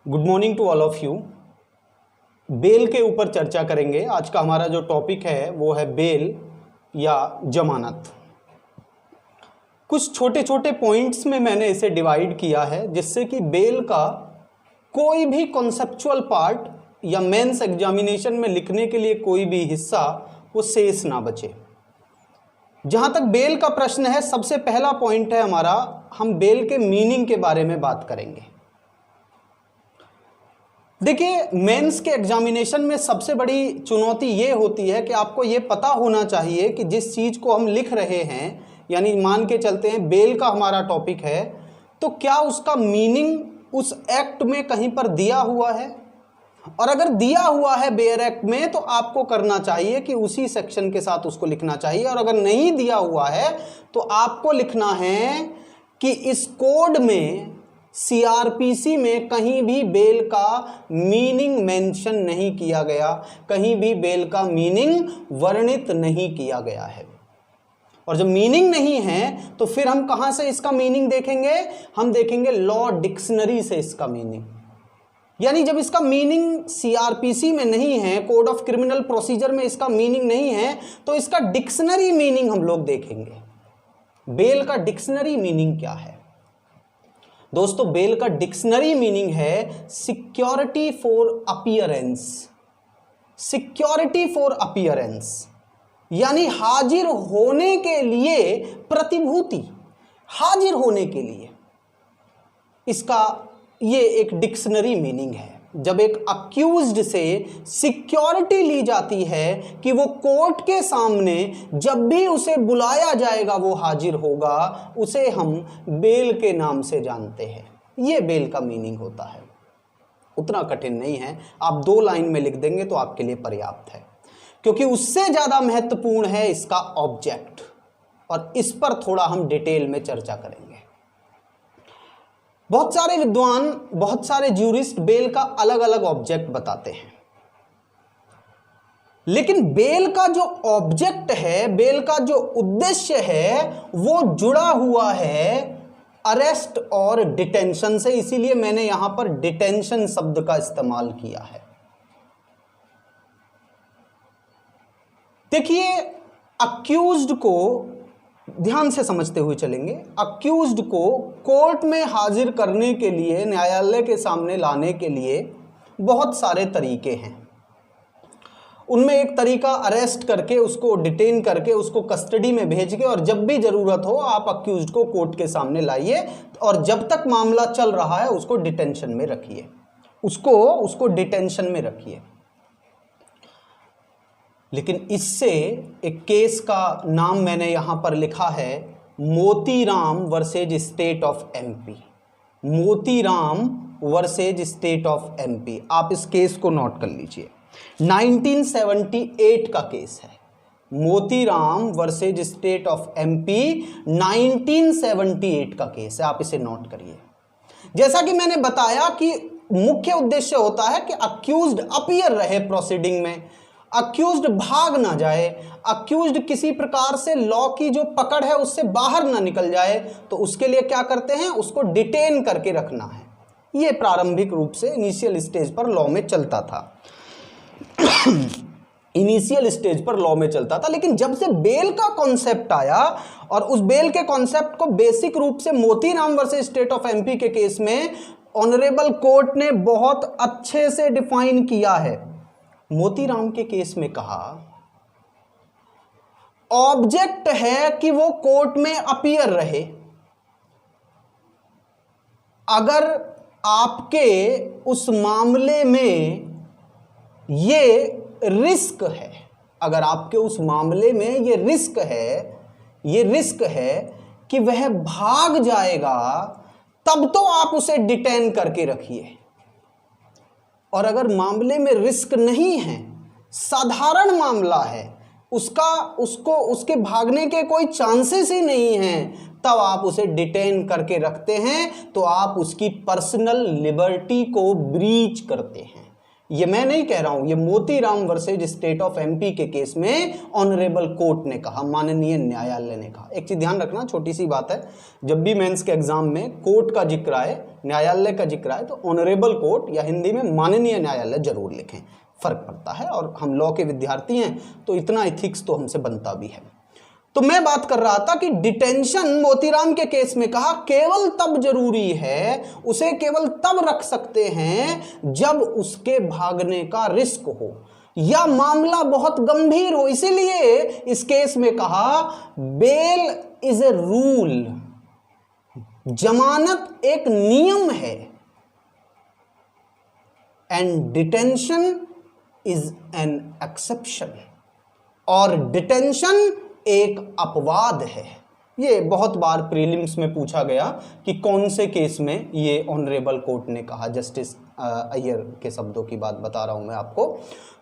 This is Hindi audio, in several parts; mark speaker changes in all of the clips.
Speaker 1: Good morning to all of you. Bail के ऊपर चर्चा करेंगे। आज का हमारा जो टॉपिक है वो है बेल या जमानत। कुछ छोटे छोटे पॉइंट्स में मैंने इसे डिवाइड किया है जिससे कि बेल का कोई भी कॉन्सेप्चुअल पार्ट या मेंस एग्जामिनेशन में लिखने के लिए कोई भी हिस्सा वो शेष ना बचे। जहाँ तक बेल का प्रश्न है, सबसे पहला पॉइंट है हमारा, हम बेल के मीनिंग के बारे में बात करेंगे। देखिए, मेंस के एग्जामिनेशन में सबसे बड़ी चुनौती ये होती है कि आपको ये पता होना चाहिए कि जिस चीज़ को हम लिख रहे हैं, यानी मान के चलते हैं बेल का हमारा टॉपिक है, तो क्या उसका मीनिंग उस एक्ट में कहीं पर दिया हुआ है, और अगर दिया हुआ है बेयर एक्ट में तो आपको करना चाहिए कि उसी सेक्शन के साथ उसको लिखना चाहिए, और अगर नहीं दिया हुआ है तो आपको लिखना है कि इस कोड में सीआरपीसी में कहीं भी बेल का मीनिंग मेंशन नहीं किया गया, कहीं भी बेल का मीनिंग वर्णित नहीं किया गया है। और जब मीनिंग नहीं है तो फिर हम कहां से इसका मीनिंग देखेंगे? हम देखेंगे लॉ डिक्शनरी से इसका मीनिंग। यानी जब इसका मीनिंग सीआरपीसी में नहीं है, कोड ऑफ क्रिमिनल प्रोसीजर में इसका मीनिंग नहीं है, तो इसका डिक्शनरी मीनिंग हम लोग देखेंगे। बेल का डिक्शनरी मीनिंग क्या है? दोस्तों, बेल का डिक्शनरी मीनिंग है security for appearance. Security for appearance यानी हाजिर होने के लिए प्रतिभूति, हाजिर होने के लिए, इसका ये एक डिक्शनरी मीनिंग है। जब एक अक्यूज्ड से सिक्योरिटी ली जाती है कि वो कोर्ट के सामने जब भी उसे बुलाया जाएगा वो हाजिर होगा, उसे हम बेल के नाम से जानते हैं। ये बेल का मीनिंग होता है। उतना कठिन नहीं है, आप 2 लाइन में लिख देंगे तो आपके लिए पर्याप्त है, क्योंकि उससे ज़्यादा महत्वपूर्ण है इसका ऑब्जेक्ट, और इस पर थोड़ा हम डिटेल में चर्चा करेंगे। बहुत सारे विद्वान, बहुत सारे ज्यूरिस्ट बेल का अलग अलग ऑब्जेक्ट बताते हैं, लेकिन बेल का जो ऑब्जेक्ट है, बेल का जो उद्देश्य है, वो जुड़ा हुआ है अरेस्ट और डिटेंशन से। इसीलिए मैंने यहां पर डिटेंशन शब्द का इस्तेमाल किया है। देखिए, अक्यूज्ड को ध्यान से समझते हुए चलेंगे। अक्यूज्ड को कोर्ट में हाजिर करने के लिए, न्यायालय के सामने लाने के लिए बहुत सारे तरीके हैं। उनमें एक तरीका अरेस्ट करके, उसको डिटेन करके, उसको कस्टडी में भेज के, और जब भी ज़रूरत हो आप अक्यूज्ड को कोर्ट के सामने लाइए, और जब तक मामला चल रहा है उसको डिटेंशन में रखिए, उसको डिटेंशन में रखिए। लेकिन इससे एक केस का नाम मैंने यहां पर लिखा है, Motiram versus state of MP. Motiram versus state of MP. आप इस केस को नोट कर लीजिए। 1978 का केस है। Motiram versus state of MP 1978 का केस है। आप इसे नोट करिए। जैसा कि मैंने बताया कि मुख्य उद्देश्य होता है कि अक्यूज्ड अपीयर रहे प्रोसीडिंग में, अक्यूज्ड भाग ना जाए, अक्यूज्ड किसी प्रकार से लॉ की जो पकड़ है उससे बाहर ना निकल जाए। तो उसके लिए क्या करते हैं? उसको डिटेन करके रखना है। ये प्रारंभिक रूप से इनिशियल स्टेज पर लॉ में चलता था। इनिशियल स्टेज पर लॉ में चलता था, लेकिन जब से बेल का कॉन्सेप्ट आया, और उस बेल के कॉन्सेप्ट को बेसिक रूप से Motiram versus state of MP के केस में ऑनरेबल कोर्ट ने बहुत अच्छे से डिफाइन किया है। मोतीराम के केस में कहा, ऑब्जेक्ट है कि वो कोर्ट में अपीयर रहे। अगर आपके उस मामले में ये रिस्क है, अगर आपके उस मामले में ये रिस्क है कि वह भाग जाएगा, तब तो आप उसे डिटेन करके रखिए। और अगर मामले में रिस्क नहीं है, साधारण मामला है, उसके भागने के कोई चांसेस ही नहीं हैं, तब आप उसे डिटेन करके रखते हैं, तो आप उसकी पर्सनल लिबर्टी को ब्रीच करते हैं। ये मैं नहीं कह रहा हूं, ये Motiram versus state of MP के केस में ऑनरेबल कोर्ट ने कहा, माननीय न्यायालय ने कहा। एक चीज ध्यान रखना, छोटी सी बात है, जब भी मेंस के एग्जाम में कोर्ट का जिक्र आए, न्यायालय का जिक्र आए, तो ऑनरेबल कोर्ट या हिंदी में माननीय न्यायालय जरूर लिखें, फर्क पड़ता है। और हम लॉ के विद्यार्थी हैं तो इतना एथिक्स तो हमसे बनता भी है। तो मैं बात कर रहा था कि डिटेंशन मोतीराम के केस में कहा केवल तब जरूरी है, उसे केवल तब रख सकते हैं जब उसके भागने का रिस्क हो या मामला बहुत गंभीर हो। इसीलिए इस केस में कहा बेल इज ए रूल, जमानत एक नियम है, and detention is an exception, और डिटेंशन एक अपवाद है। ये बहुत बार प्रीलिम्स में पूछा गया कि कौन से केस में ये ऑनरेबल कोर्ट ने कहा। जस्टिस अय्यर के शब्दों की बात बता रहा हूं मैं आपको।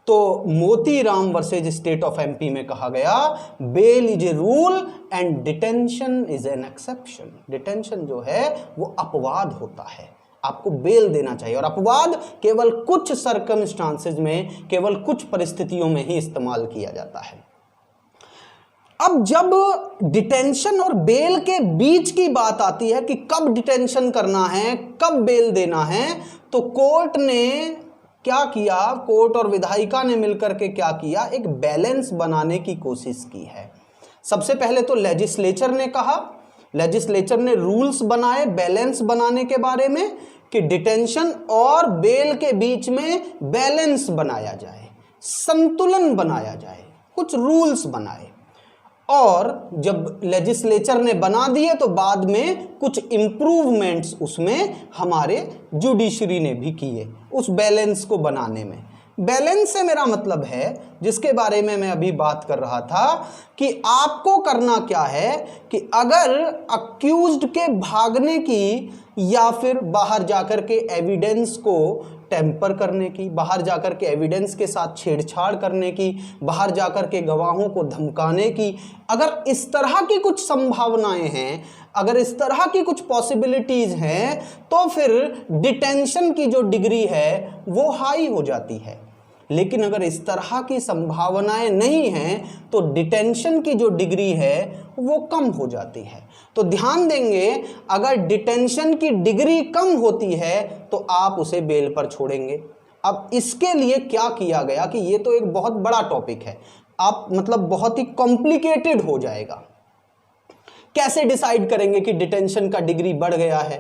Speaker 1: तो Motiram versus state of MP में कहा गया bail is a rule and detention is an exception. Detention जो है वो अपवाद होता है, आपको बेल देना चाहिए, और अपवाद केवल कुछ सर्कमस्टांसेस में, केवल कुछ परिस्थितियों में ही इस्तेमाल किया जाता है। अब जब डिटेंशन और बेल के बीच की बात आती है कि कब डिटेंशन करना है, कब बेल देना है, तो कोर्ट ने क्या किया, कोर्ट और विधायिका ने मिलकर के क्या किया, एक बैलेंस बनाने की कोशिश की है। सबसे पहले तो लेजिस्लेचर ने कहा, लेजिस्लेचर ने रूल्स बनाए बैलेंस बनाने के बारे में कि डिटेंशन और बेल के बीच में बैलेंस बनाया जाए, संतुलन बनाया जाए, कुछ रूल्स बनाए। और जब लेजिस्लेचर ने बना दिए तो बाद में कुछ इंप्रूवमेंट्स उसमें हमारे जुडिशरी ने भी किए उस बैलेंस को बनाने में। बैलेंस से मेरा मतलब है, जिसके बारे में मैं अभी बात कर रहा था, कि आपको करना क्या है कि अगर अक्यूज्ड के भागने की या फिर बाहर जाकर के एविडेंस को टेम्पर करने की, बाहर जाकर के एविडेंस के साथ छेड़छाड़ करने की, बाहर जाकर के गवाहों को धमकाने की, अगर इस तरह की कुछ संभावनाएं हैं, अगर इस तरह की कुछ पॉसिबिलिटीज हैं, तो फिर डिटेंशन की जो डिग्री है वो हाई हो जाती है। लेकिन अगर इस तरह की संभावनाएं नहीं हैं तो डिटेंशन की जो डिग्री है वो कम हो जाती है। तो ध्यान देंगे, अगर डिटेंशन की डिग्री कम होती है तो आप उसे बेल पर छोड़ेंगे। अब इसके लिए क्या किया गया कि ये तो एक बहुत बड़ा टॉपिक है, आप मतलब बहुत ही कॉम्प्लिकेटेड हो जाएगा। कैसे डिसाइड करेंगे कि डिटेंशन का डिग्री बढ़ गया है,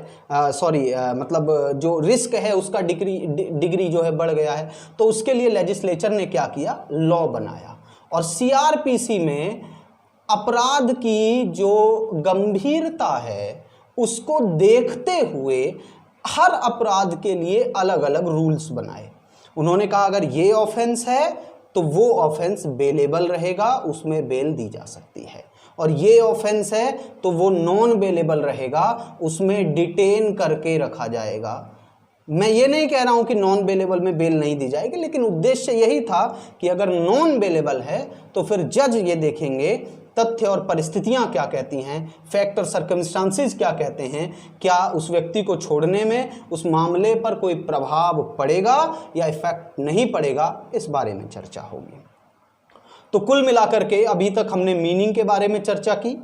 Speaker 1: मतलब जो रिस्क है उसका डिग्री जो है बढ़ गया है। तो उसके लिए लेजिस्लेचर ने क्या किया, लॉ बनाया, और सीआरपीसी में अपराध की जो गंभीरता है उसको देखते हुए हर अपराध के लिए अलग अलग रूल्स बनाए। उन्होंने कहा अगर ये ऑफेंस है तो वो ऑफेंस बेलेबल रहेगा, उसमें बेल दी जा सकती है, और ये ऑफेंस है तो वो नॉन बेलेबल रहेगा, उसमें डिटेन करके रखा जाएगा। मैं ये नहीं कह रहा हूं कि नॉन बेलेबल में बेल नहीं दी जाएगी, लेकिन उद्देश्य यही था कि अगर नॉन बेलेबल है तो फिर जज ये देखेंगे तथ्य और परिस्थितियां क्या कहती हैं, फैक्ट और सर्कमस्टांसेस क्या कहते हैं, क्या उस व्यक्ति को छोड़ने में उस मामले पर कोई प्रभाव पड़ेगा या इफेक्ट नहीं पड़ेगा, इस बारे में चर्चा होगी। तो कुल मिलाकर के अभी तक हमने मीनिंग के बारे में चर्चा की,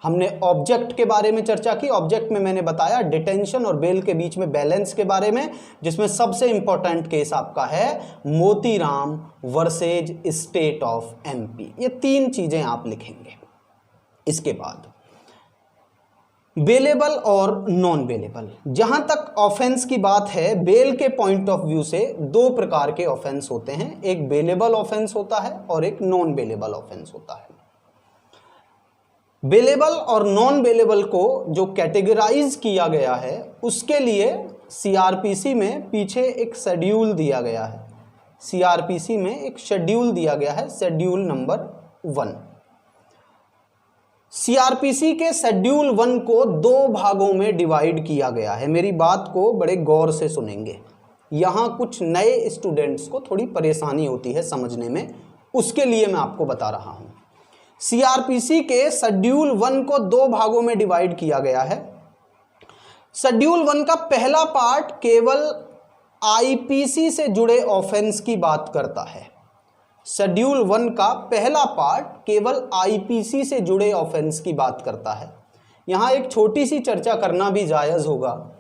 Speaker 1: हमने ऑब्जेक्ट के बारे में चर्चा की। ऑब्जेक्ट में मैंने बताया डिटेंशन और बेल के बीच में बैलेंस के बारे में, जिसमें सबसे इंपॉर्टेंट केस आपका है Motiram versus state of MP. ये तीन चीजें आप लिखेंगे। इसके बाद बेलेबल और नॉन बेलेबल। जहां तक ऑफेंस की बात है, बेल के पॉइंट ऑफ व्यू से दो प्रकार के ऑफेंस होते हैं, एक बेलेबल ऑफेंस होता है और एक नॉन बेलेबल ऑफेंस होता है। बेलेबल और नॉन बेलेबल को जो कैटेगराइज किया गया है उसके लिए सीआरपीसी में पीछे एक शेड्यूल दिया गया है। सीआरपीसी में एक शेड्यूल दिया गया है, शेड्यूल नंबर 1। सीआरपीसी के शेड्यूल 1 को दो भागों में डिवाइड किया गया है। मेरी बात को बड़े गौर से सुनेंगे, यहां कुछ नए स्टूडेंट्स को थोड़ी परेशानी होती है समझने में, उसके लिए मैं आपको बता रहा हूं। सीआरपीसी के शेड्यूल 1 को दो भागों में डिवाइड किया गया है। शेड्यूल 1 का पहला पार्ट केवल आईपीसी से जुड़े ऑफेंस की बात करता है। शेड्यूल 1 का पहला पार्ट केवल आईपीसी से जुड़े ऑफेंस की बात करता है। यहाँ एक छोटी सी चर्चा करना भी जायज़ होगा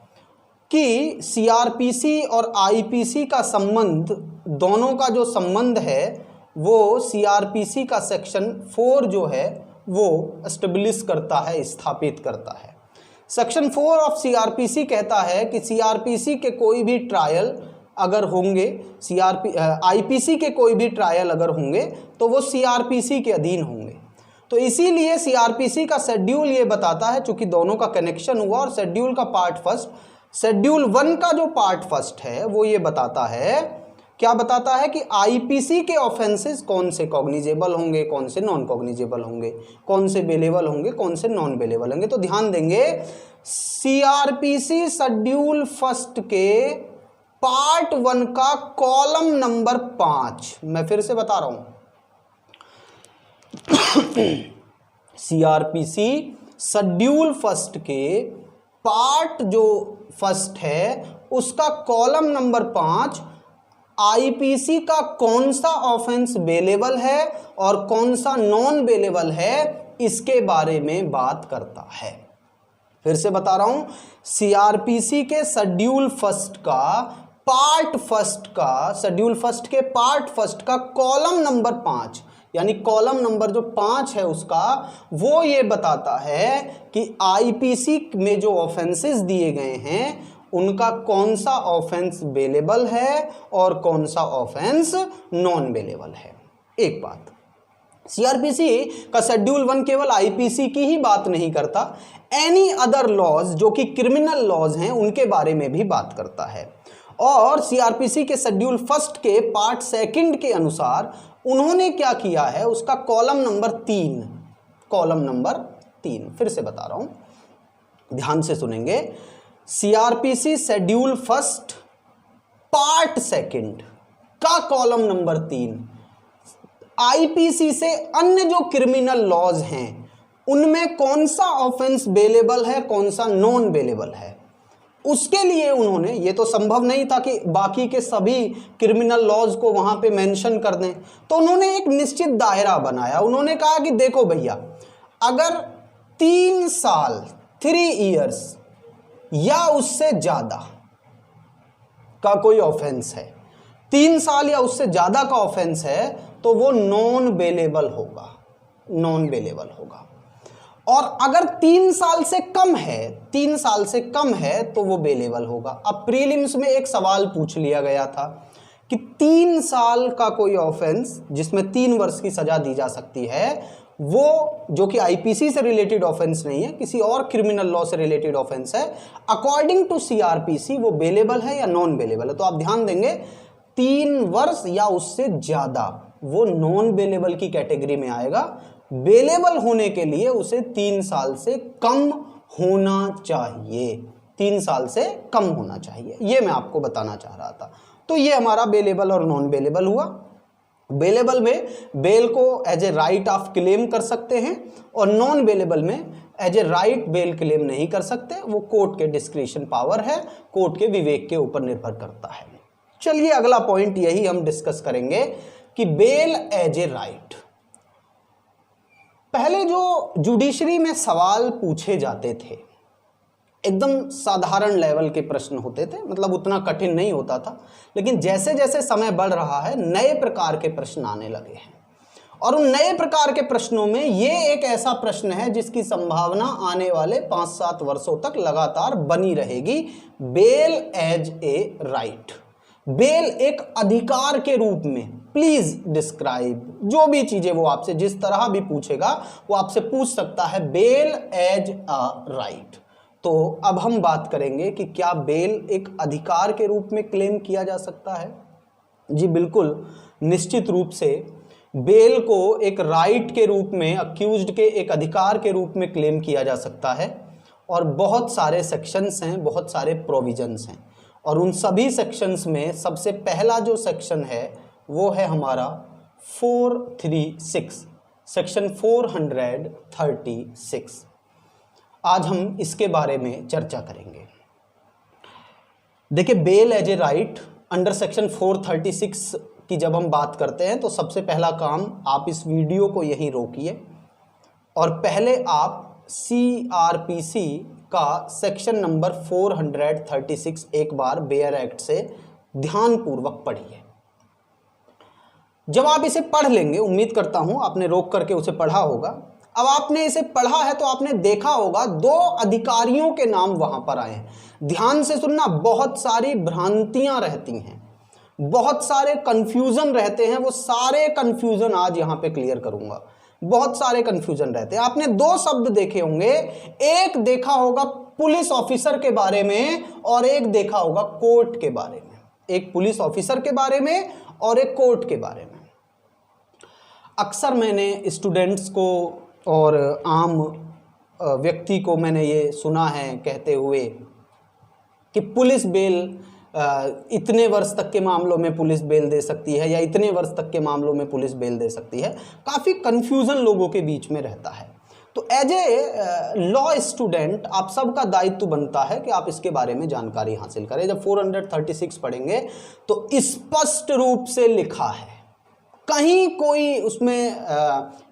Speaker 1: कि सीआरपीसी और आईपीसी का संबंध, दोनों का जो संबंध है वो सीआरपीसी का सेक्शन 4 जो है वो एस्टेब्लिश करता है, स्थापित करता है। सेक्शन 4 ऑफ सीआरपीसी कहता है कि सीआरपीसी के कोई भी ट्रायल अगर होंगे, आईपीसी के कोई भी ट्रायल अगर होंगे तो वो सीआरपीसी के अधीन होंगे। तो इसीलिए सीआरपीसी का शेड्यूल ये बताता है, चूंकि दोनों का कनेक्शन हुआ, और शेड्यूल का पार्ट फर्स्ट, शेड्यूल 1 का जो पार्ट फर्स्ट है वो ये बताता है, क्या बताता है कि आईपीसी के ऑफेंसेस कौन से कॉग्निजेबल होंगे, कौन से नॉन कॉग्निजेबल होंगे, कौन से बेलेबल होंगे, कौन से नॉन बेलेबल होंगे। तो ध्यान देंगे, सीआरपीसी शेड्यूल फर्स्ट के पार्ट 1 का कॉलम नंबर 5, मैं फिर से बता रहा हूं, सीआरपीसी शेड्यूल फर्स्ट के पार्ट जो फर्स्ट है उसका कॉलम नंबर 5 आईपीसी का कौन सा ऑफेंस बेलेबल है और कौन सा नॉन बेलेबल है इसके बारे में बात करता है। फिर से बता रहा हूं, सीआरपीसी के शेड्यूल फर्स्ट का पार्ट फर्स्ट का, शेड्यूल फर्स्ट के पार्ट फर्स्ट का कॉलम नंबर 5, यानी कॉलम नंबर जो 5 है उसका, वो ये बताता है कि आईपीसी में जो ऑफेंसेस दिए गए हैं उनका कौन सा ऑफेंस बेलेबल है और कौन सा ऑफेंस नॉन बेलेबल है। एक बात, सीआरपीसी का शेड्यूल 1 केवल आईपीसी की ही बात नहीं करता, एनी अदर लॉज जो कि क्रिमिनल लॉज हैं उनके बारे में भी बात करता है। और सीआरपीसी के शेड्यूल फर्स्ट के पार्ट सेकंड के अनुसार उन्होंने क्या किया है, उसका कॉलम नंबर 3, कॉलम नंबर 3 फिर से बता रहा हूं, ध्यान से सुनेंगे, CrPC schedule first part second का कॉलम नंबर 3 आईपीसी से अन्य जो क्रिमिनल लॉज हैं उनमें कौन सा ऑफेंस बेलेबल है, कौन सा नॉन बेलेबल है, उसके लिए उन्होंने, ये तो संभव नहीं था कि बाकी के सभी क्रिमिनल लॉज को वहां पे मेंशन कर दें, तो उन्होंने एक निश्चित दायरा बनाया। उन्होंने कहा कि देखो भैया, अगर 3 साल 3 इयर्स या उससे ज्यादा का कोई ऑफेंस है, 3 साल या उससे ज्यादा का ऑफेंस है तो वो नॉन बेलेबल होगा, नॉन बेलेबल होगा। और अगर 3 साल से कम है, 3 साल से कम है तो वो बेलेबल होगा। अब प्रीलिम्स में एक सवाल पूछ लिया गया था कि 3 साल का कोई ऑफेंस जिसमें 3 वर्ष की सजा दी जा सकती है, वो जो कि आईपीसी से रिलेटेड ऑफेंस नहीं है, किसी और क्रिमिनल लॉ से रिलेटेड ऑफेंस है, अकॉर्डिंग टू सीआरपीसी वो बेलेबल है या नॉन बेलेबल है। तो आप ध्यान देंगे, 3 वर्ष या उससे ज्यादा वो नॉन बेलेबल की कैटेगरी में आएगा। बेलेबल होने के लिए उसे 3 साल से कम होना चाहिए, 3 साल से कम होना चाहिए, ये मैं आपको बताना चाह रहा था। तो ये हमारा बेलेबल और नॉन बेलेबल हुआ। बेलेबल में बेल को as a right of claim कर सकते हैं और नॉन बेलेबल में as a right bail claim नहीं कर सकते, वो कोर्ट के डिस्क्रिशन पावर है, कोर्ट के विवेक के ऊपर निर्भर करता है। चलिए अगला पॉइंट यही हम डिस्कस करेंगे कि बेल एज ए राइट। पहले जो जुडिशरी में सवाल पूछे जाते थे एकदम साधारण लेवल के प्रश्न होते थे, मतलब उतना कठिन नहीं होता था, लेकिन जैसे जैसे समय बढ़ रहा है नए प्रकार के प्रश्न आने लगे हैं। और उन नए प्रकार के प्रश्नों में ये एक ऐसा प्रश्न है जिसकी संभावना आने वाले 5-7 वर्षों तक लगातार बनी रहेगी, bail as a right. Bail एक अधिकार के रूप में, प्लीज डिस्क्राइब, जो भी चीजें वो आपसे जिस तरह भी पूछेगा वो आपसे पूछ सकता है, बेल एज अ राइट। तो अब हम बात करेंगे कि क्या बेल एक अधिकार के रूप में क्लेम किया जा सकता है। जी बिल्कुल, निश्चित रूप से बेल को एक राइट के रूप में, अक्यूज्ड के एक अधिकार के रूप में क्लेम किया जा सकता है। और बहुत सारे सेक्शंस हैं, बहुत सारे प्रोविजंस हैं, और उन सभी सेक्शंस में सबसे पहला जो सेक्शन है वो है हमारा 436, सेक्शन 436। आज हम इसके बारे में चर्चा करेंगे। देखिए, bail as a right under section 436 की जब हम बात करते हैं तो सबसे पहला काम, आप इस वीडियो को यहीं रोकिए और पहले आप CRPC का सेक्शन नंबर 436 एक बार बेयर एक्ट से ध्यानपूर्वक पढ़िए। जब आप इसे पढ़ लेंगे, उम्मीद करता हूं आपने रोक करके उसे पढ़ा होगा, अब आपने इसे पढ़ा है तो आपने देखा होगा 2 अधिकारियों के नाम वहां पर आए हैं। ध्यान से सुनना, बहुत सारी भ्रांतियां रहती हैं, बहुत सारे कंफ्यूजन रहते हैं, वो सारे कंफ्यूजन आज यहां पे क्लियर करूंगा। बहुत सारे कंफ्यूजन रहते हैं। आपने 2 शब्द देखे होंगे, एक देखा होगा पुलिस ऑफिसर के बारे में और एक देखा होगा कोर्ट के बारे में। एक पुलिस ऑफिसर के बारे में और एक कोर्ट के बारे में। अक्सर मैंने स्टूडेंट्स को और आम व्यक्ति को मैंने ये सुना है कहते हुए कि पुलिस बेल इतने वर्ष तक के मामलों में पुलिस बेल दे सकती है या इतने वर्ष तक के मामलों में पुलिस बेल दे सकती है। काफ़ी कन्फ्यूज़न लोगों के बीच में रहता है। तो एज ए लॉ स्टूडेंट आप सबका दायित्व बनता है कि आप इसके बारे में जानकारी हासिल करें। जब 436 पढ़ेंगे तो स्पष्ट रूप से लिखा है, कहीं कोई उसमें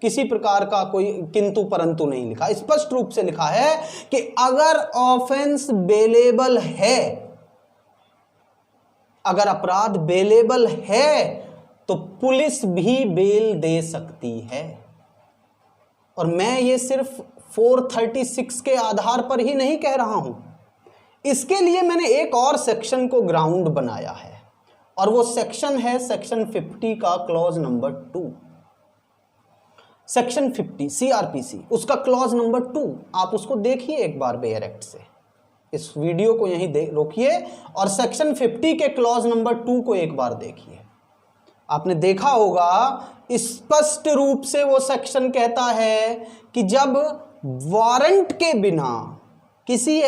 Speaker 1: किसी प्रकार का कोई किंतु परंतु नहीं लिखा, स्पष्ट रूप से लिखा है कि अगर ऑफेंस बेलेबल है, अगर अपराध बेलेबल है तो पुलिस भी बेल दे सकती है। और मैं ये सिर्फ 436 के आधार पर ही नहीं कह रहा हूं, इसके लिए मैंने एक और सेक्शन को ग्राउंड बनाया है और वो सेक्शन है सेक्शन 50 का क्लॉज नंबर 2। सेक्शन 50 CRPC, उसका क्लॉज नंबर 2 आप उसको देखिए एक बार बेयर एक्ट से। इस वीडियो को यहीं रोकिए और सेक्शन 50 के क्लॉज नंबर 2 को एक बार देखिए। आपने देखा होगा स्पष्ट रूप से वो सेक्शन कहता है कि जब वारंट के बिना किसी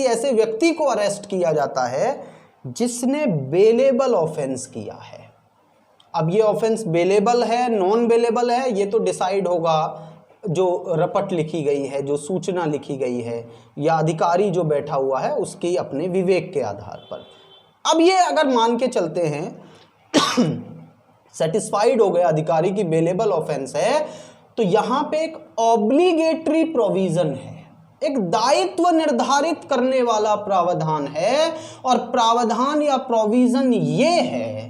Speaker 1: ऐसे व्यक्ति को अरेस्ट किया जाता है जिसने बेलेबल ऑफेंस किया है। अब ये ऑफेंस बेलेबल है नॉन बेलेबल है ये तो डिसाइड होगा जो रपट लिखी गई है, जो सूचना लिखी गई है या अधिकारी जो बैठा हुआ है उसकी अपने विवेक के आधार पर। अब ये अगर मान के चलते हैं सेटिस्फाइड हो गया अधिकारी की बेलेबल ऑफेंस है, तो यहां पे एक ऑब्लिगेटरी प्रोविजन है, एक दायित्व निर्धारित करने वाला प्रावधान है। और प्रावधान या प्रोविजन ये है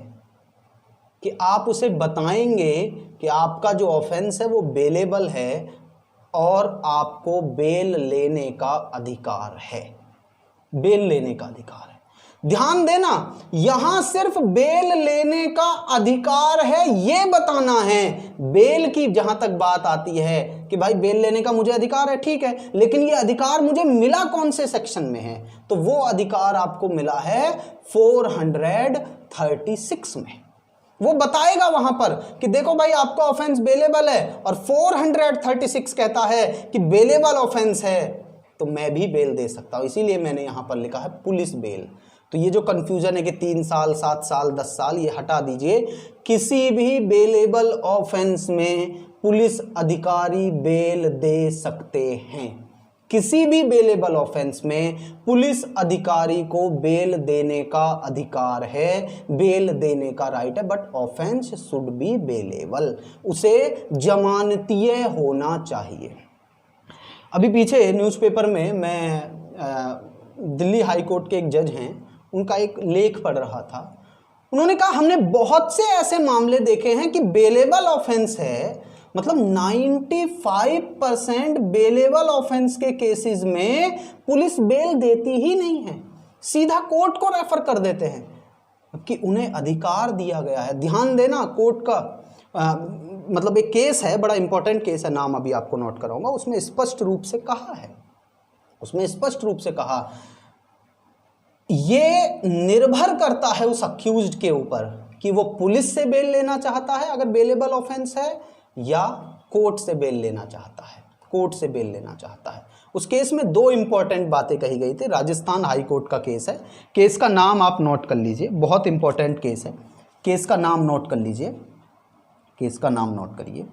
Speaker 1: कि आप उसे बताएंगे कि आपका जो ऑफेंस है वो बेलेबल है और आपको बेल लेने का अधिकार है। बेल लेने का अधिकार है। ध्यान देना, यहां सिर्फ बेल लेने का अधिकार है ये बताना है। बेल की जहां तक बात आती है कि भाई बेल लेने का मुझे अधिकार है, ठीक है, लेकिन ये अधिकार मुझे मिला कौन से सेक्शन में है? तो वो अधिकार आपको मिला है 436 में। वो बताएगा वहां पर कि देखो भाई आपका ऑफेंस बेलेबल है और 436 कहता है कि बेलेबल ऑफेंस है तो मैं भी बेल दे सकता हूं। इसीलिए मैंने यहां पर लिखा है पुलिस बेल। तो ये जो कंफ्यूजन है कि 3 साल 7 साल 10 साल, ये हटा दीजिए। किसी भी बेलेबल ऑफेंस में पुलिस अधिकारी बेल दे सकते हैं। किसी भी बेलेबल ऑफेंस में पुलिस अधिकारी को बेल देने का अधिकार है, बेल देने का राइट है, but offence should be bailable, उसे जमानतीय होना चाहिए। अभी पीछे न्यूज़पेपर में मैं दिल्ली हाई कोर्ट के एक जज हैं, उनका एक लेख पढ़ रहा था। उन्होंने कहा हमने बहुत से ऐसे मामले देखे हैं कि बेलेबल ऑफेंस है, मतलब 95% बेलेबल ऑफेंस के केसेस में पुलिस बेल देती ही नहीं है, सीधा कोर्ट को रेफर कर देते हैं कि उन्हें अधिकार दिया गया है। ध्यान देना, कोर्ट का मतलब एक केस है, बड़ा इंपॉर्टेंट केस है, नाम अभी आपको नोट कराऊंगा। उसमें स्पष्ट रूप से कहा है, उसमें स्पष्ट रूप से कहा ये निर्भर करता है उस अक्यूज्ड के ऊपर कि वो पुलिस से बेल लेना चाहता है अगर बेलेबल ऑफेंस है, या कोर्ट से बेल लेना चाहता है, कोर्ट से बेल लेना चाहता है। उस केस में 2 इंपॉर्टेंट बातें कही गई थी। राजस्थान हाई कोर्ट का केस है, केस का नाम आप नोट कर लीजिए, बहुत इंपॉर्टेंट केस है, केस का नाम नोट कर लीजिए, केस का नाम नोट करिए।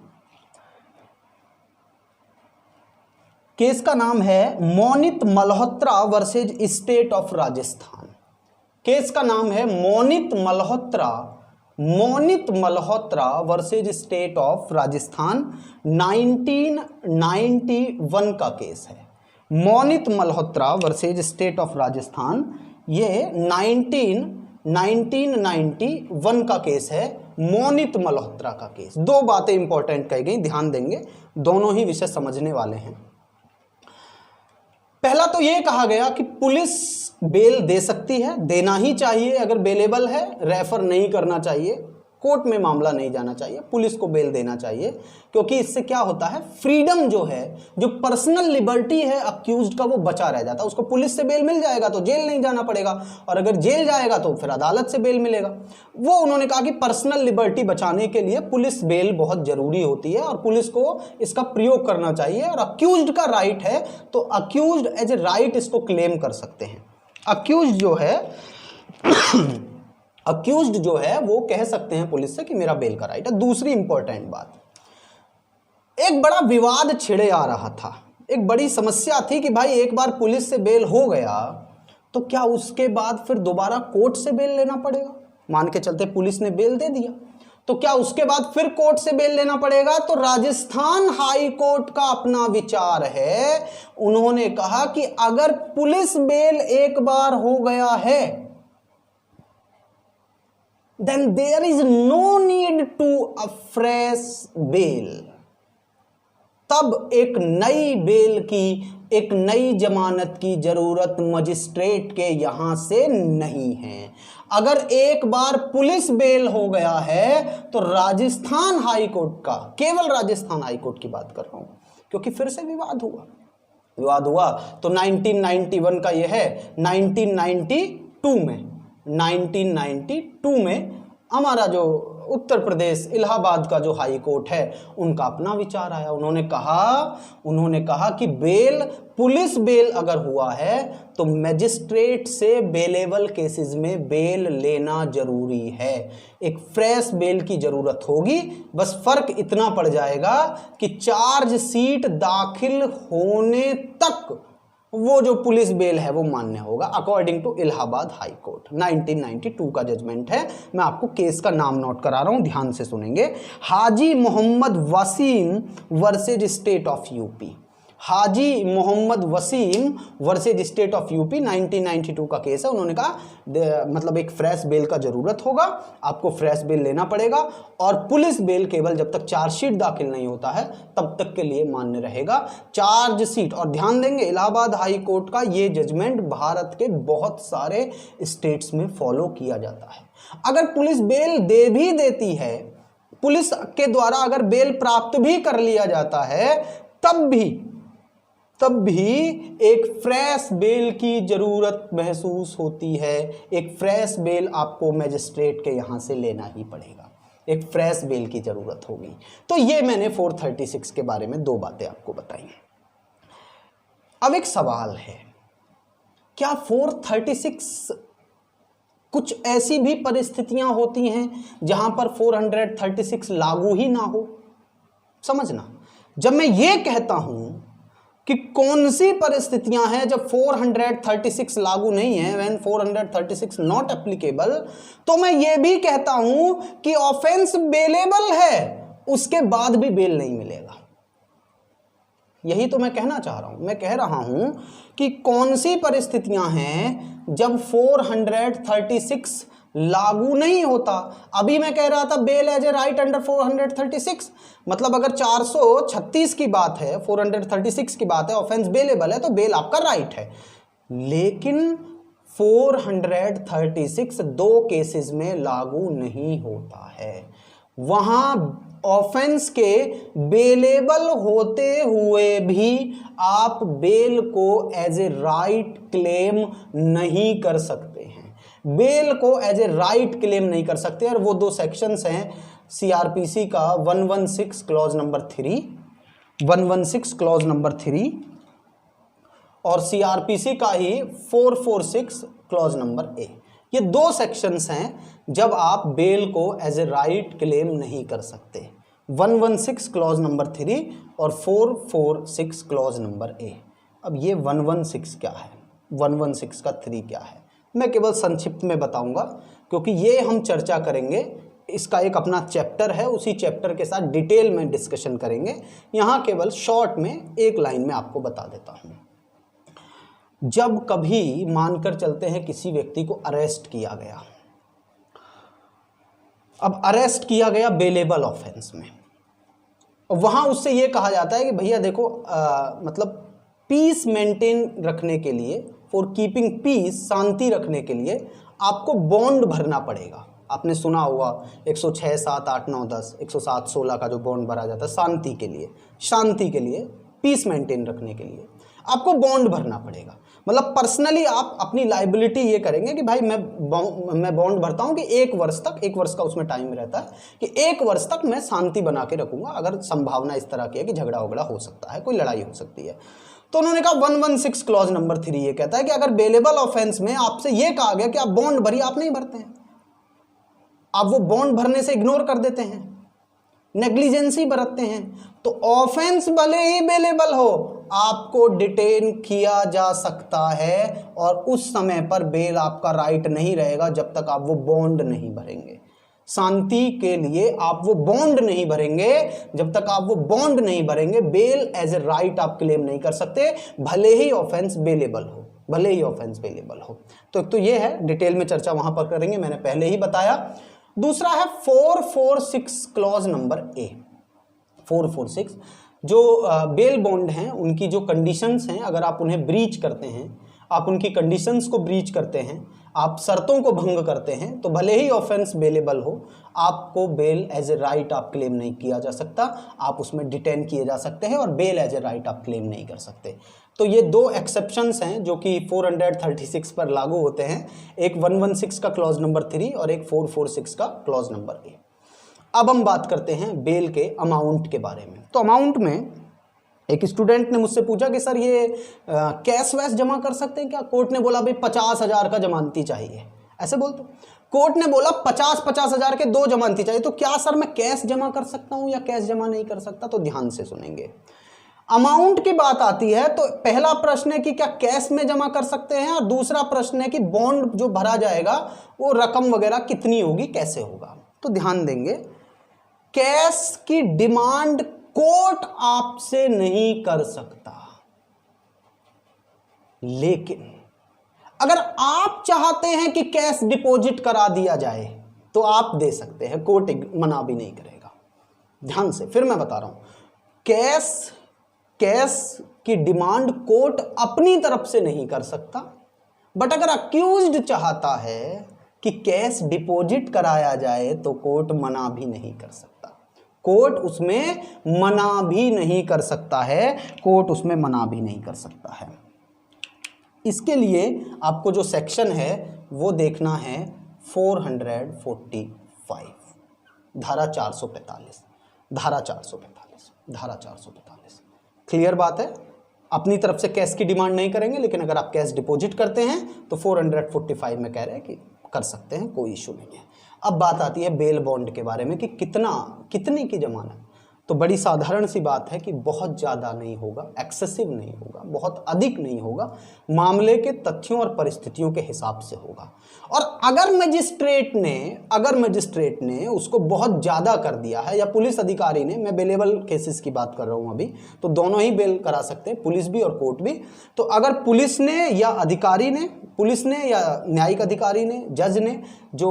Speaker 1: केस का नाम है Monit Malhotra versus state of Rajasthan. Case का नाम है Monit Malhotra, Monit Malhotra versus state of Rajasthan, 1991 का केस है। Monit Malhotra versus state of Rajasthan, ये 1991 का केस है, मोनित मल्होत्रा का केस। दो बातें इंपॉर्टेंट कही गई, ध्यान देंगे, दोनों ही विषय समझने वाले हैं। पहला तो ये कहा गया कि पुलिस बेल दे सकती है, देना ही चाहिए, अगर बेलेबल है रेफर नहीं करना चाहिए, कोर्ट में मामला नहीं जाना चाहिए, पुलिस को बेल देना चाहिए, क्योंकि इससे क्या होता है, फ्रीडम जो है, जो पर्सनल लिबर्टी है अक्यूज्ड का, वो बचा रह जाता है। उसको पुलिस से बेल मिल जाएगा तो जेल नहीं जाना पड़ेगा, और अगर जेल जाएगा तो फिर अदालत से बेल मिलेगा। वो उन्होंने कहा कि पर्सनल लिबर्टी बचाने के लिए पुलिस बेल बहुत जरूरी होती है और पुलिस को इसका प्रयोग करना चाहिए, और अक्यूज्ड का राइट है तो अक्यूज्ड एज ए राइट इसको क्लेम कर सकते हैं। अक्यूज्ड जो है वो कह सकते हैं पुलिस से कि मेरा बेल का राइट है। दूसरी इंपॉर्टेंट बात, एक बड़ा विवाद छिड़े आ रहा था, एक बड़ी समस्या थी कि भाई एक बार पुलिस से बेल हो गया तो क्या उसके बाद फिर दोबारा कोर्ट से बेल लेना पड़ेगा। मान के चलते पुलिस ने बेल दे दिया तो क्या उसके बाद फिर कोर्ट से बेल लेना पड़ेगा। तो राजस्थान हाई कोर्ट का अपना विचार है, उन्होंने कहा कि अगर पुलिस बेल एक बार हो गया है then there is no need to a fresh bail, तब एक नई बेल की, एक नई जमानत की जरूरत मजिस्ट्रेट के यहां से नहीं है। अगर एक बार पुलिस बेल हो गया है तो राजस्थान हाई कोर्ट का, केवल राजस्थान हाई कोर्ट की बात कर रहा हूं, क्योंकि फिर से विवाद हुआ तो 1991 का यह है, 1992 में हमारा जो उत्तर प्रदेश इलाहाबाद का जो हाई कोर्ट है उनका अपना विचार आया। उन्होंने कहा कि बेल, पुलिस बेल अगर हुआ है तो मैजिस्ट्रेट से बेलेबल केसेस में बेल लेना जरूरी है, एक फ्रेश बेल की जरूरत होगी। बस फर्क इतना पड़ जाएगा कि चार्जशीट दाखिल होने तक वो जो पुलिस बेल है वो मान्य होगा, according to Allahabad high court. 1992 का जजमेंट है। मैं आपको केस का नाम नोट करा रहा हूं, ध्यान से सुनेंगे। Haji Mohammad Waseem versus state of UP, Haji Mohammad Waseem versus state of UP, 1992 का केस है। उन्होंने कहा मतलब एक फ्रेश बेल का जरूरत होगा, आपको फ्रेश बेल लेना पड़ेगा, और पुलिस बेल केवल जब तक चार्जशीट दाखिल नहीं होता है तब तक के लिए मान्य रहेगा। चार्जशीट, और ध्यान देंगे इलाहाबाद हाई कोर्ट का ये जजमेंट भारत के बहुत सारे स्टेट्स में फॉलो किया जाता है। अगर पुलिस बेल दे भी देती है, पुलिस के द्वारा अगर बेल प्राप्त भी कर लिया जाता है, तब भी एक फ्रेश बेल की जरूरत महसूस होती है। एक फ्रेश बेल आपको मैजिस्ट्रेट के यहां से लेना ही पड़ेगा, एक फ्रेश बेल की जरूरत होगी। तो ये मैंने 436 के बारे में दो बातें आपको बताई। अब एक सवाल है, क्या 436, कुछ ऐसी भी परिस्थितियां होती हैं जहां पर 436 लागू ही ना हो। समझना, जब मैं ये कहता हूं कि कौन सी परिस्थितियां हैं जब 436 लागू नहीं है, व्हेन 436 नॉट एप्लीकेबल, तो मैं ये भी कहता हूं कि ऑफेंस बेलेबल है, उसके बाद भी बेल नहीं मिलेगा। यही तो मैं कहना चाह रहा हूं। मैं कह रहा हूं कि कौन सी परिस्थितियां हैं जब 436 लागू नहीं होता। अभी मैं कह रहा था bail as a right under 436, मतलब अगर 436 की बात है, 436 की बात है, ऑफेंस बेलेबल है तो बेल आपका राइट है। लेकिन 436 दो केसेस में लागू नहीं होता है। वहां ऑफेंस के बेलेबल होते हुए भी आप बेल को एज ए राइट क्लेम नहीं कर सकते हैं, बेल को एज ए राइट क्लेम नहीं कर सकते। और वो दो सेक्शंस हैं सीआरपीसी का 116 क्लॉज नंबर 3, 116 क्लॉज नंबर 3, और सीआरपीसी का ही 446 क्लॉज नंबर ए। ये दो सेक्शंस हैं जब आप बेल को एज ए राइट क्लेम नहीं कर सकते, 116 क्लॉज नंबर 3 और 446 क्लॉज नंबर ए। अब ये 116 क्या है, 116 का 3 क्या है, मैं केवल संक्षिप्त में बताऊंगा, क्योंकि ये हम चर्चा करेंगे, इसका एक अपना चैप्टर है, उसी चैप्टर के साथ डिटेल में डिस्कशन करेंगे। यहाँ केवल शॉर्ट में एक लाइन में आपको बता देता हूँ। जब कभी मानकर चलते हैं किसी व्यक्ति को अरेस्ट किया गया, अब अरेस्ट किया गया बेलेबल ऑफेंस में, वहाँ उससे ये कहा जाता है कि भैया देखो मतलब पीस मेंटेन रखने के लिए, फॉर कीपिंग पीस, शांति रखने के लिए आपको बॉन्ड भरना पड़ेगा। आपने सुना होगा 106, 7, 8, 9, 10, 107, 16 का जो बॉन्ड भरा जाता है शांति के लिए, शांति के लिए, पीस मेंटेन रखने के लिए आपको बॉन्ड भरना पड़ेगा। मतलब पर्सनली आप अपनी लाइबिलिटी ये करेंगे कि भाई मैं बॉन्ड भरता हूँ कि 1 वर्ष तक, 1 वर्ष का उसमें टाइम रहता है कि 1 वर्ष तक मैं शांति बना के रखूंगा, अगर संभावना इस तरह की है कि झगड़ा वगड़ा हो सकता है, कोई लड़ाई हो सकती है। तो उन्होंने कहा 116 क्लॉज नंबर 3 ये कहता है कि अगर बेलेबल ऑफेंस में आपसे ये कहा गया कि आप बॉन्ड भरिए, आप नहीं भरते हैं, आप वो बॉन्ड भरने से इग्नोर कर देते हैं, नेग्लिजेंसी बरतते हैं, तो ऑफेंस भले ही बेलेबल हो, आपको डिटेन किया जा सकता है और उस समय पर बेल आपका राइट नहीं रहेगा जब तक आप वो बॉन्ड नहीं भरेंगे। शांति के लिए आप वो बॉन्ड नहीं भरेंगे, जब तक आप वो बॉन्ड नहीं भरेंगे बेल एज ए राइट आप क्लेम नहीं कर सकते, भले ही ऑफेंस बेलेबल हो, भले ही ऑफेंस बेलेबल हो। तो ये है, डिटेल में चर्चा वहां पर करेंगे, मैंने पहले ही बताया। दूसरा है 446 क्लॉज नंबर ए। 446 जो बेल बॉन्ड हैं उनकी जो कंडीशंस हैं, अगर आप उन्हें ब्रीच करते हैं, आप उनकी कंडीशंस को ब्रीच करते हैं, आप शर्तों को भंग करते हैं, तो भले ही ऑफेंस बेलेबल हो, आपको बेल एज ए राइट आप क्लेम नहीं किया जा सकता, आप उसमें डिटेन किए जा सकते हैं और बेल एज ए राइट आप क्लेम नहीं कर सकते। तो ये 2 एक्सेप्शंस हैं जो कि 436 पर लागू होते हैं, एक 116 का क्लॉज नंबर 3 और एक 446 का क्लॉज नंबर ए। अब हम बात करते हैं बेल के अमाउंट के बारे में। तो अमाउंट में एक स्टूडेंट ने मुझसे पूछा कि सर ये कैश वैश जमा कर सकते हैं क्या? कोर्ट ने बोला भाई 50,000 का जमानती चाहिए, ऐसे बोलते। कोर्ट ने बोला 50,000 के 2 जमानती चाहिए, तो क्या सर मैं कैश जमा कर सकता हूं या कैश जमा नहीं कर सकता? तो ध्यान से सुनेंगे। अमाउंट की बात आती है तो पहला प्रश्न है कि क्या कैश में जमा कर सकते हैं, और दूसरा प्रश्न है कि बॉन्ड जो भरा जाएगा वो रकम वगैरह कितनी होगी, कैसे होगा। तो ध्यान देंगे, कैश की डिमांड कोर्ट आपसे नहीं कर सकता, लेकिन अगर आप चाहते हैं कि कैश डिपॉजिट करा दिया जाए तो आप दे सकते हैं, कोर्ट मना भी नहीं करेगा। ध्यान से फिर मैं बता रहा हूं, कैश की डिमांड कोर्ट अपनी तरफ से नहीं कर सकता, बट अगर अक्यूज्ड चाहता है कि कैश डिपॉजिट कराया जाए तो कोर्ट मना भी नहीं कर सकता, कोर्ट उसमें मना भी नहीं कर सकता है, कोर्ट उसमें मना भी नहीं कर सकता है। इसके लिए आपको जो सेक्शन है वो देखना है 445, धारा 445, धारा 445, धारा 445। क्लियर बात है, अपनी तरफ से कैश की डिमांड नहीं करेंगे, लेकिन अगर आप कैश डिपॉजिट करते हैं तो 445 में कह रहे हैं कि कर सकते हैं, कोई इशू नहीं है। अब बात आती है बेल बॉन्ड के बारे में कि कितने की जमानत। तो बड़ी साधारण सी बात है कि बहुत ज़्यादा नहीं होगा, एक्सेसिव नहीं होगा, बहुत अधिक नहीं होगा, मामले के तथ्यों और परिस्थितियों के हिसाब से होगा। और अगर मजिस्ट्रेट ने उसको बहुत ज़्यादा कर दिया है, या पुलिस अधिकारी ने, मैं बेलेबल केसेस की बात कर रहा हूँ अभी, तो दोनों ही बेल करा सकते हैं, पुलिस भी और कोर्ट भी। तो अगर पुलिस ने या न्यायिक अधिकारी ने, जज ने जो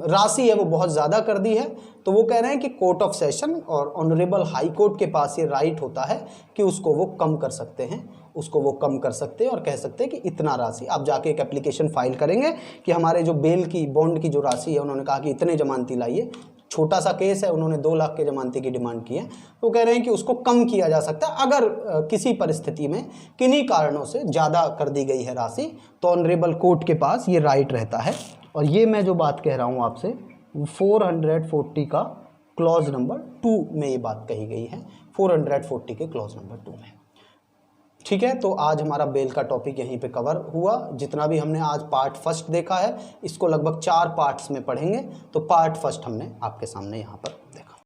Speaker 1: राशि है वो बहुत ज़्यादा कर दी है, तो वो कह रहे हैं कि कोर्ट ऑफ सेशन और ऑनरेबल हाई कोर्ट के पास ये राइट होता है कि उसको वो कम कर सकते हैं, और कह सकते हैं कि इतना राशि। आप जाके एक एप्लीकेशन फाइल करेंगे कि हमारे जो बेल की बॉन्ड की जो राशि है, उन्होंने कहा कि इतने जमानती लाइए, छोटा सा केस है, उन्होंने 2 लाख के जमानती की डिमांड की है, तो कह रहे हैं कि उसको कम किया जा सकता है अगर किसी परिस्थिति में किन्हीं कारणों से ज़्यादा कर दी गई है राशि, तो ऑनरेबल कोर्ट के पास ये राइट रहता है। और ये मैं जो बात कह रहा हूँ आपसे 440 का क्लॉज नंबर 2 में ये बात कही गई है, 440 के क्लॉज नंबर 2 में। ठीक है, तो आज हमारा बेल का टॉपिक यहीं पे कवर हुआ। जितना भी हमने आज पार्ट फर्स्ट देखा है, इसको लगभग 4 पार्ट्स में पढ़ेंगे, तो पार्ट फर्स्ट हमने आपके सामने यहाँ पर देखा।